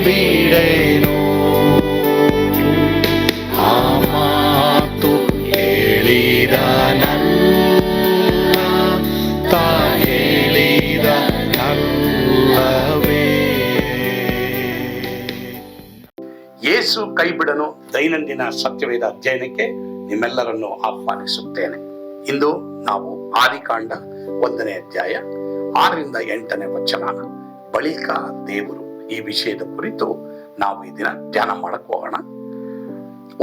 ಬಿಡೆನು. ಆ ಮಾತು ಹೇಳಿದನಲ್ಲ, ತಾ ಹೇಳಿದನಲ್ಲವೇ. ಯೇಸು ಕೈ ಬಿಡನು ದೈನಂದಿನ ಸತ್ಯವೇದ ಅಧ್ಯಯನಕ್ಕೆ ನಿಮ್ಮೆಲ್ಲರನ್ನು ಆಹ್ವಾನಿಸುತ್ತೇನೆ. ಇಂದು ನಾವು ಆದಿಕಾಂಡ 1ನೇ ಅಧ್ಯಾಯ 6ರಿಂದ 8ನೇ ವಚನ, ಬಳಿಕ ದೇವರು, ಈ ವಿಷಯದ ಕುರಿತು ನಾವು ಈ ದಿನ ಧ್ಯಾನ ಮಾಡಕ್ ಹೋಗೋಣ.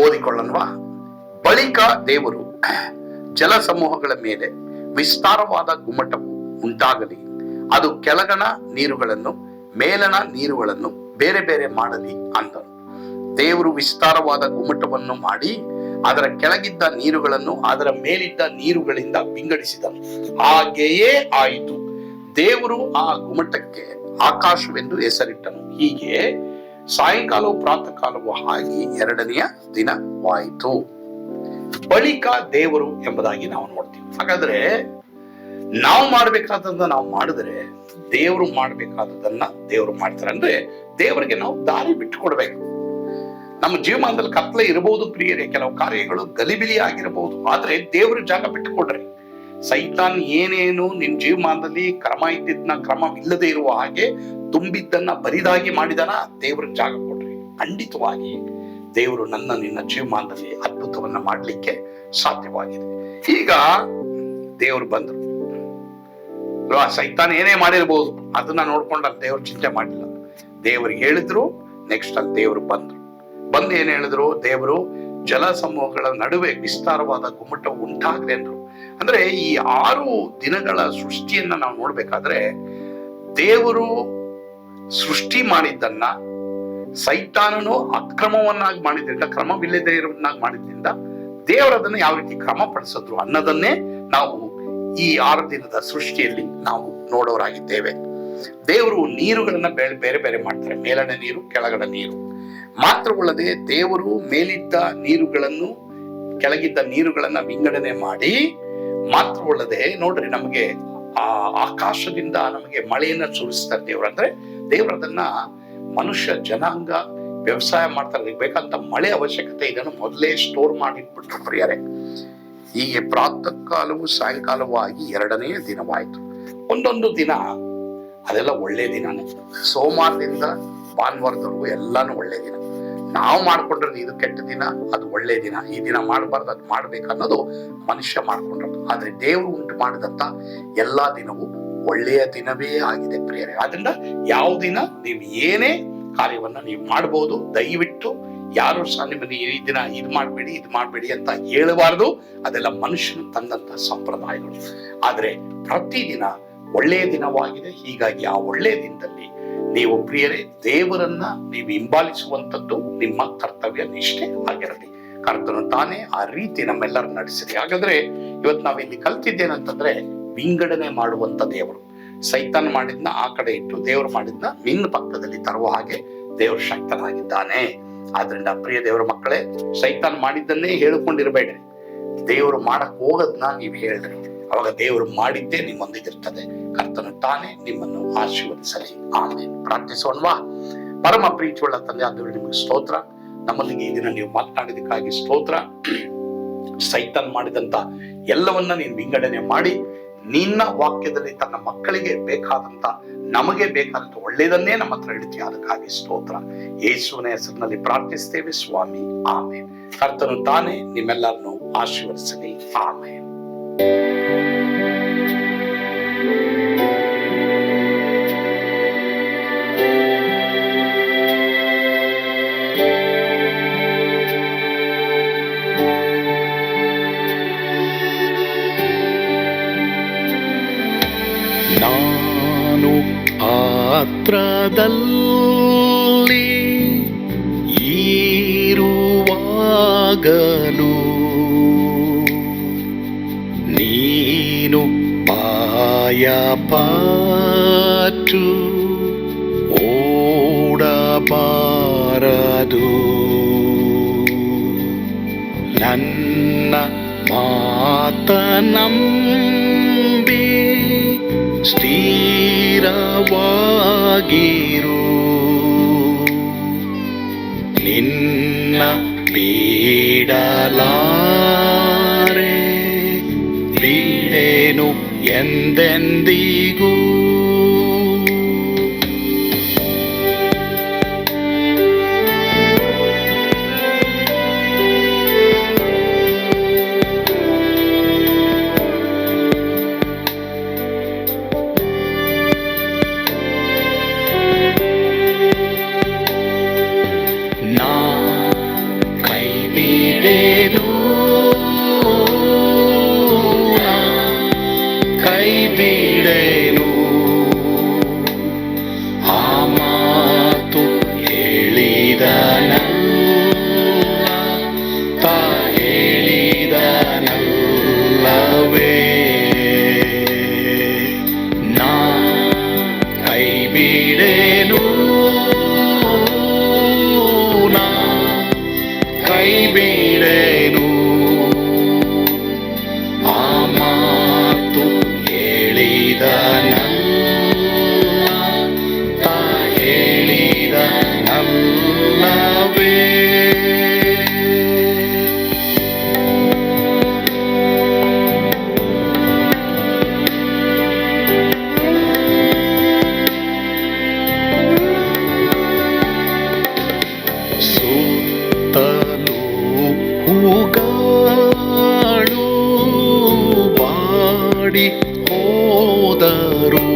ಓದಿಕೊಳ್ಳೋಣವಾ? ಬಳಿಕ ದೇವರು, ಜಲ ಸಮೂಹಗಳ ಮೇಲೆ ವಿಸ್ತಾರವಾದ ಗುಮ್ಮಟವು ಉಂಟಾಗಲಿ, ಅದು ಕೆಳಗಣ ನೀರುಗಳನ್ನು ಮೇಲಣ ನೀರುಗಳನ್ನು ಬೇರೆ ಬೇರೆ ಮಾಡಲಿ ಅಂದನು. ದೇವರು ವಿಸ್ತಾರವಾದ ಗುಮ್ಮಟವನ್ನು ಮಾಡಿ ಅದರ ಕೆಳಗಿದ್ದ ನೀರುಗಳನ್ನು ಅದರ ಮೇಲಿದ್ದ ನೀರುಗಳಿಂದ ವಿಂಗಡಿಸಿದನು. ಹಾಗೆಯೇ ಆಯಿತು. ದೇವರು ಆ ಗುಮ್ಮಟಕ್ಕೆ ಆಕಾಶವೆಂದು ಹೆಸರಿಟ್ಟನು. ಹೀಗೆ ಸಾಯಂಕಾಲವು ಪ್ರಾತಃ ಕಾಲವು ಆಗಿ 2ನೆಯ ದಿನವಾಯಿತು. ಬಳಿಕ ದೇವರು ಎಂಬುದಾಗಿ ನಾವು ನೋಡ್ತೀವಿ. ಹಾಗಾದ್ರೆ ನಾವು ಮಾಡ್ಬೇಕಾದದನ್ನ ನಾವು ಮಾಡಿದ್ರೆ ದೇವರು ಮಾಡ್ಬೇಕಾದದನ್ನ ದೇವರು ಮಾಡ್ತಾರೆ. ಅಂದ್ರೆ ದೇವರಿಗೆ ನಾವು ದಾರಿ ಬಿಟ್ಟುಕೊಡ್ಬೇಕು. ನಮ್ಮ ಜೀವಮಾನದಲ್ಲಿ ಕತ್ಲೆ ಇರಬಹುದು ಪ್ರಿಯರೇ, ಕೆಲವು ಕಾರ್ಯಗಳು ಗಲಿಬಿಲಿ ಆಗಿರಬಹುದು, ಆದ್ರೆ ದೇವರು ಜಾಗ ಬಿಟ್ಟುಕೊಡ್ರಿ. ಸೈತಾನ್ ಏನೇನು ನಿಮ್ ಜೀವಮಾನದಲ್ಲಿ ಕ್ರಮ ಇದ್ದಿದ್ನ ಕ್ರಮವಿಲ್ಲದೆ ಇರುವ ಹಾಗೆ ತುಂಬಿದ್ದನ್ನ ಬರಿದಾಗಿ ಮಾಡಿದಾನ, ದೇವ್ರಿಗೆ ಜಾಗ ಕೊಡ್ರಿ. ಖಂಡಿತವಾಗಿ ದೇವರು ನಿನ್ನ ಜೀವಮಾನದಲ್ಲಿ ಅದ್ಭುತವನ್ನ ಮಾಡ್ಲಿಕ್ಕೆ ಸಾಧ್ಯವಾಗಿದೆ. ಈಗ ದೇವರು ಬಂದ್ರು. ಸೈತಾನ್ ಏನೇ ಮಾಡಿರ್ಬೋದು ಅದನ್ನ ನೋಡ್ಕೊಂಡ ದೇವ್ರು ಚಿಂತೆ ಮಾಡಿಲ್ಲ. ದೇವ್ರಿಗೆ ಹೇಳಿದ್ರು, ನೆಕ್ಸ್ಟ್ ಅಲ್ಲಿ ದೇವರು ಬಂದ್ರು. ಬಂದು ಏನ್ ಹೇಳಿದ್ರು? ದೇವರು ಜಲ ಸಮೂಹಗಳ ನಡುವೆ ವಿಸ್ತಾರವಾದ ಗುಮ್ಮಟ ಉಂಟಾಗ್ಲಿ ಅಂದ್ರು. ಅಂದ್ರೆ ಈ 6 ದಿನಗಳ ಸೃಷ್ಟಿಯನ್ನ ನಾವು ನೋಡ್ಬೇಕಾದ್ರೆ ದೇವರು ಸೃಷ್ಟಿ ಮಾಡಿದ್ದನ್ನ ಸೈತಾನನು ಅಕ್ರಮವನ್ನಾಗಿ ಮಾಡಿದ್ರಿಂದ, ಕ್ರಮವಿಲ್ಲದೆ ಇರೋದನ್ನಾಗಿ ಮಾಡಿದ್ರಿಂದ ದೇವರದನ್ನ ಯಾವ ರೀತಿ ಕ್ರಮ ಪಡಿಸಿದ್ರು ಅನ್ನೋದನ್ನೇ ನಾವು ಈ 6 ದಿನದ ಸೃಷ್ಟಿಯಲ್ಲಿ ನಾವು ನೋಡೋರಾಗಿದ್ದೇವೆ. ದೇವರು ನೀರುಗಳನ್ನ ಬೇರೆ ಬೇರೆ ಮಾಡ್ತಾರೆ, ಮೇಲಣ ನೀರು ಕೆಳಗಡೆ ನೀರು. ಮಾತ್ರವಲ್ಲದೆ ದೇವರು ಮೇಲಿದ್ದ ನೀರುಗಳನ್ನು ಕೆಳಗಿದ್ದ ನೀರುಗಳನ್ನ ವಿಂಗಡಣೆ ಮಾಡಿ, ಮಾತ್ರವಲ್ಲದೆ ನೋಡ್ರಿ, ನಮಗೆ ಆ ಆಕಾಶದಿಂದ ನಮಗೆ ಮಳೆಯನ್ನ ಸುರಿಸ್ತಾರೆ ದೇವರು. ಅಂದ್ರೆ ದೇವರದನ್ನ ಮನುಷ್ಯ ಜನಾಂಗ ವ್ಯವಸಾಯ ಮಾಡ್ತಾರೆ, ಬೇಕಂತ ಮಳೆ ಅವಶ್ಯಕತೆ ಇದನ್ನು ಮೊದಲೇ ಸ್ಟೋರ್ ಮಾಡಿಟ್ಬಿಟ್ರು ಪ್ರಿಯರೇ. ಹೀಗೆ ಪ್ರಾತಃ ಕಾಲವು ಸಾಯಂಕಾಲವೂ ಆಗಿ 2ನೇ ದಿನವಾಯಿತು. ಒಂದೊಂದು ದಿನ ಅದೆಲ್ಲ ಒಳ್ಳೆ ದಿನನೇ. ಸೋಮವಾರದಿಂದ ಭಾನುವಾರದವರೆಗೂ ಎಲ್ಲಾನು ಒಳ್ಳೆ ದಿನ. ನಾವು ಮಾಡ್ಕೊಂಡ್ರೆ ಇದು ಕೆಟ್ಟ ದಿನ, ಅದು ಒಳ್ಳೆ ದಿನ, ಈ ದಿನ ಮಾಡಬಾರ್ದು, ಅದು ಮಾಡ್ಬೇಕನ್ನೋದು ಮನುಷ್ಯ ಮಾಡ್ಕೊಂಡ್ರು. ಆದ್ರೆ ದೇವರು ಉಂಟು ಮಾಡಿದಂತ ಎಲ್ಲಾ ದಿನವೂ ಒಳ್ಳೆಯ ದಿನವೇ ಆಗಿದೆ ಪ್ರಿಯರೇ. ಆದ್ರಿಂದ ಯಾವ ದಿನ ನೀವು ಏನೇ ಕಾರ್ಯವನ್ನ ನೀವು ಮಾಡಬಹುದು. ದಯವಿಟ್ಟು ಯಾರು ಸಹ ನಿಮ್ಮನ್ನ ಈ ದಿನ ಇದು ಮಾಡ್ಬೇಡಿ ಅಂತ ಹೇಳಬಾರ್ದು. ಅದೆಲ್ಲ ಮನುಷ್ಯನು ತಂದಂತ ಸಂಪ್ರದಾಯಗಳು. ಆದ್ರೆ ಪ್ರತಿದಿನ ಒಳ್ಳೆಯ ದಿನವಾಗಿದೆ. ಹೀಗಾಗಿ ಆ ಒಳ್ಳೆಯ ದಿನದಲ್ಲಿ ನೀವು ಪ್ರಿಯರೇ ದೇವರನ್ನ ನೀವು ಹಿಂಬಾಲಿಸುವಂಥದ್ದು ನಿಮ್ಮ ಕರ್ತವ್ಯ ನಿಷ್ಠೆ ಆಗಿರಲಿ. ಕರ್ತನು ತಾನೇ ಆ ರೀತಿ ನಮ್ಮೆಲ್ಲರ ನಡೆಸಿರಿ. ಹಾಗಾದ್ರೆ ಇವತ್ತು ನಾವಿಲ್ಲಿ ಕಲ್ತಿದ್ದೇನಂತಂದ್ರೆ, ವಿಂಗಡಣೆ ಮಾಡುವಂತ ದೇವರು. ಸೈತಾನ್ ಮಾಡಿದ್ನ ಆ ಕಡೆ ಇಟ್ಟು ದೇವರು ಮಾಡಿದ್ನ ನಿನ್ನ ಪಕ್ಕದಲ್ಲಿ ತರುವ ಹಾಗೆ ದೇವರು ಶಕ್ತನಾಗಿದ್ದಾನೆ. ಆದ್ರಿಂದ ಪ್ರಿಯ ದೇವರ ಮಕ್ಕಳೇ, ಸೈತಾನ್ ಮಾಡಿದ್ದನ್ನೇ ಹೇಳಿಕೊಂಡಿರ್ಬೇಡ್ರಿ. ದೇವರು ಮಾಡಕ್ ಹೋಗೋದ್ನ ನೀವು ಹೇಳ್ರಿ. ಅವಾಗ ದೇವರು ಮಾಡಿದ್ದೇ ನಿಮ್ಮೊಂದಿಗಿರ್ತದೆ. ಕರ್ತನು ತಾನೇ ನಿಮ್ಮನ್ನು ಆಶೀರ್ವದಿಸಲಿ. ಆಮೇಲೆ ಪ್ರಾರ್ಥಿಸೋಣವಾ? ಪರಮ ಪ್ರೀತಿಯುಳ್ಳ ತಂದೆ ಆದವರು, ನಿಮಗೆ ಸ್ತೋತ್ರ. ನಮ್ಮಲ್ಲಿಗೆ ಈ ದಿನ ನೀವು ಮಾತನಾಡಿದಕ್ಕಾಗಿ ಸ್ತೋತ್ರ. ಸೈತಾನ್ ಮಾಡಿದಂತ ಎಲ್ಲವನ್ನ ನೀನು ವಿಂಗಡಣೆ ಮಾಡಿ ನಿನ್ನ ವಾಕ್ಯದಲ್ಲಿ ತನ್ನ ಮಕ್ಕಳಿಗೆ ಬೇಕಾದಂತ, ನಮಗೆ ಬೇಕಾದಂತ ಒಳ್ಳೆಯದನ್ನೇ ನಮ್ಮ ಹತ್ರ ಇಡ್ತೀವಿ. ಅದಕ್ಕಾಗಿ ಸ್ತೋತ್ರ. ಯೇಸುವಿನ ಹೆಸರಿನಲ್ಲಿ ಪ್ರಾರ್ಥಿಸ್ತೇವೆ ಸ್ವಾಮಿ. ಆಮೇಲೆ ಕರ್ತನು ತಾನೇ ನಿಮ್ಮೆಲ್ಲರನ್ನು ಆಶೀರ್ವದಿಸಲಿ. ಆಮೇಲೆ ನಾನು ಪಾತ್ರದಲ್ಲಿ ಈರುವಾಗಲೂ ನೀನು ಭಯಪಟ್ಟು ಓಡಬಾರದು. ನನ್ನ ಮಾತನಂಬಿ ಸ್ಥಿರವಾಗಿರು. ನಿನ್ನ ಬಿಡಲಾರೆ, ಬಿಡೇನು ಎಂದೆಂದಿಗೂ. ನಾ ಕೈ ಬಿಡೇನು, ನಾ ಕೈ ಬಿಡೇನು, ಆ ಮಾತು ಹೇಳಿದನಲ್ಲ, ತಾ ಹೇಳಿದನಲ್ಲವೇ. ನಾ ಕೈ ಬಿಡೇನು, ನಾ ಕೈ ಬಿಡೇನು, ಆ ಮಾತು ಹೇಳಿದನಲ್ಲ, ತಾ ಹೇಳಿದನಲ್ಲವೇ. ಸುತ್ತಲೂ ಹೂಗಳು ಬಾಡಿ ಹೋದರು,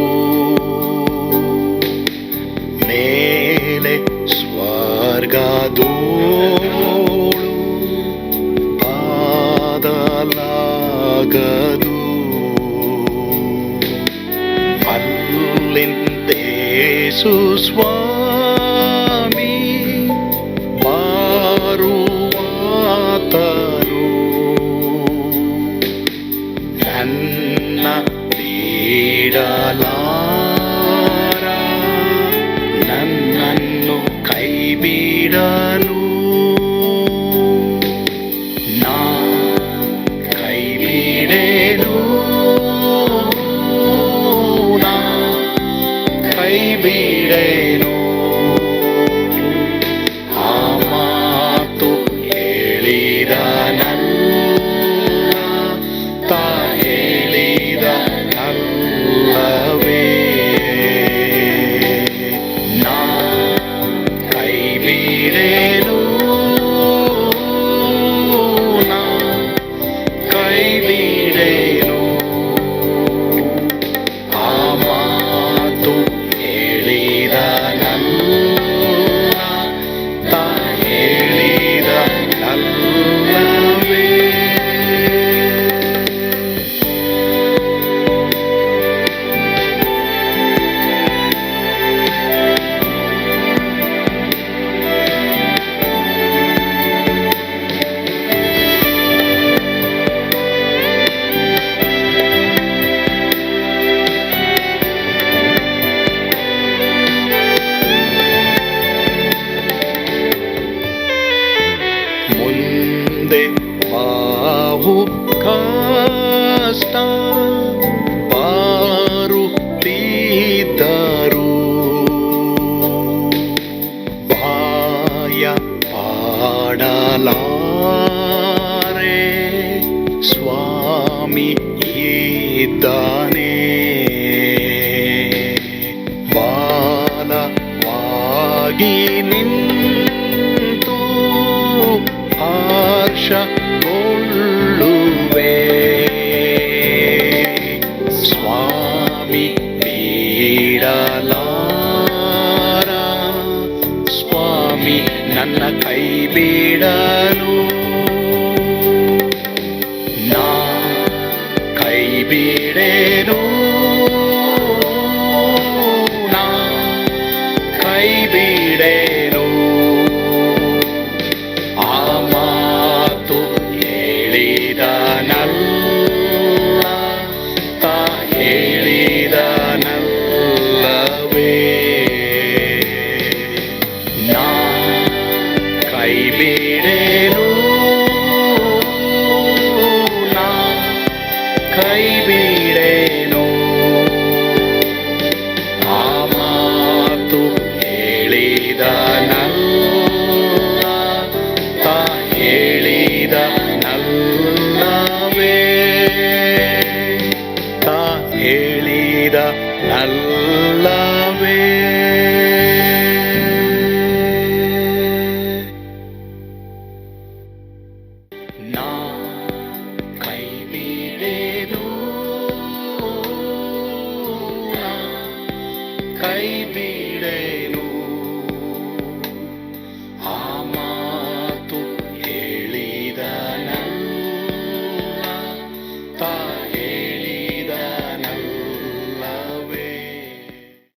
ಮೇಲೆ ಸ್ವರ್ಗದೋಳು ಬಾದಲಾಗದು. ಅಲ್ಲಿಂದೇಸು ಸ್ವಾಮಿ ಬಾರುವಾತನು, ನನ್ನ ಬಿಡಲಾರ, ನನ್ನನ್ನು ಕೈ ಬಿಡಲು. ನಾ ಕೈ ಬಿಡೇನು, ನಾ ಕೈ ಬಿಡೇನು, ಆ ಮಾತು ಹೇಳಿದನಲ್ಲ, ತಾ ಹೇಳಿದನಲ್ಲವೇ. ನಾ ಕೈ ಬಿಡೇನು, ನಾ ಕೈ ಬಿಡೇನು, ಆ ಮಾತು ಹೇಳಿದನಲ್ಲ, ತಾ ಹೇಳಿದನಲ್ಲವೇ. ಮುಂದೆ ಬಾವು ಕಷ್ಟ ಬಾರುತ್ತಿದ್ದರು, ಬಾಯ ಪಾಡಲಾರೆ, ಸ್ವಾಮಿ ಇದ್ದಾನೆ. ಬಾಲವಾಗಿ ನಿಂತು ಹರ್ಷಗೊಳ್ಳುವೆ, ಸ್ವಾಮಿ ಬಿಡಲಾರ, ಸ್ವಾಮಿ ನನ್ನ ಕೈ ಬಿಡಲು. ನಾ ಕೈ ಬಿಡೇನು, ನಾ ಕೈ ಬಿಡೇನು, ಆ ಮಾತು ಹೇಳಿದನಲ್ಲ, ತಾ ಹೇಳಿದನಲ್ಲವೇ. ನಾ ಕೈ ಬಿಡೇನು, ನಾ ಕೈ ಬಿಡೇನು, ಆ ಮಾತು ಹೇಳಿದನಲ್ಲ, ಅಲ್ಲ